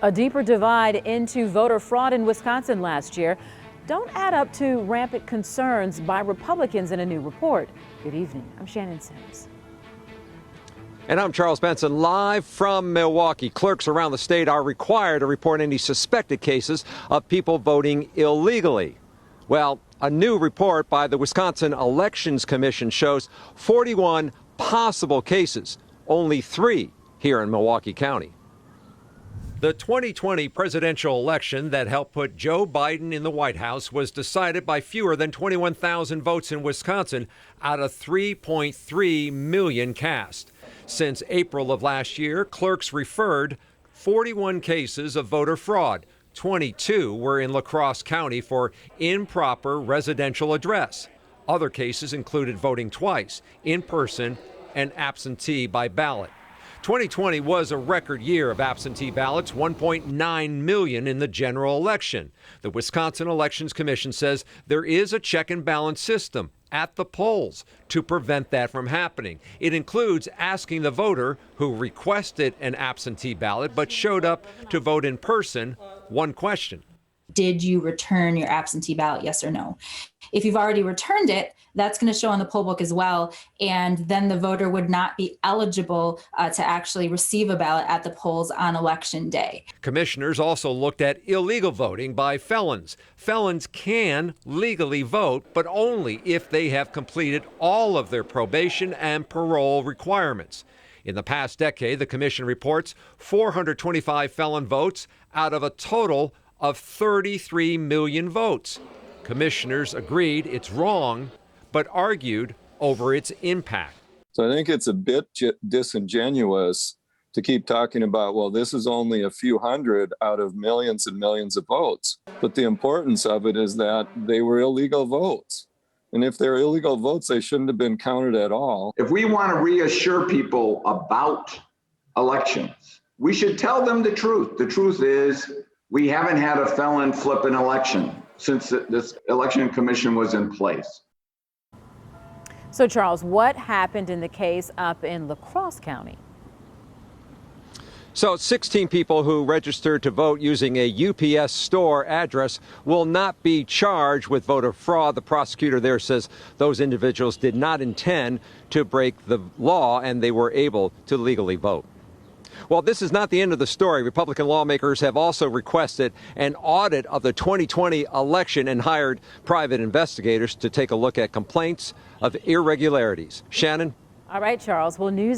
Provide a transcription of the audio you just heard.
A deeper divide into voter fraud in Wisconsin last year don't add up to rampant concerns by Republicans in a new report. Good evening. I'm Shannon Sims. And I'm Charles Benson, live from Milwaukee. Clerks around the state are required to report any suspected cases of people voting illegally. Well, a new report by the Wisconsin Elections Commission shows 41 possible cases, only 3 here in Milwaukee County. The 2020 presidential election that helped put Joe Biden in the White House was decided by fewer than 21,000 votes in Wisconsin out of 3.3 million cast. Since April of last year, Clerks referred 41 cases of voter fraud. 22 were in La Crosse County for improper residential address. Other cases included voting twice, in person and absentee by ballot. 2020 was a record year of absentee ballots, 1.9 million in the general election. The Wisconsin Elections Commission says there is a check and balance system at the polls to prevent that from happening. It includes asking the voter who requested an absentee ballot but showed up to vote in person one question. Did you return your absentee ballot, yes or no? If you've already returned it, that's going to show on the poll book as well. And then the voter would not be eligible to actually receive a ballot at the polls on election day. Commissioners also looked at illegal voting by felons. Felons can legally vote, but only if they have completed all of their probation and parole requirements. In the past decade, the commission reports 425 felon votes out of a total of 33 million votes. Commissioners agreed it's wrong, but argued over its impact. So I think it's a bit disingenuous to keep talking about, well, this is only a few hundred out of millions and millions of votes. But the importance of it is that they were illegal votes. And if they're illegal votes, they shouldn't have been counted at all. If we want to reassure people about elections, we should tell them the truth. The truth is we haven't had a felon flip an election since this election commission was in place. So, Charles, what happened in the case up in La Crosse County? So 16 people who registered to vote using a UPS store address will not be charged with voter fraud. The prosecutor there says those individuals did not intend to break the law and they were able to legally vote. Well, this is not the end of the story. Republican lawmakers have also requested an audit of the 2020 election and hired private investigators to take a look at complaints of irregularities. Shannon? All right, Charles. Well, news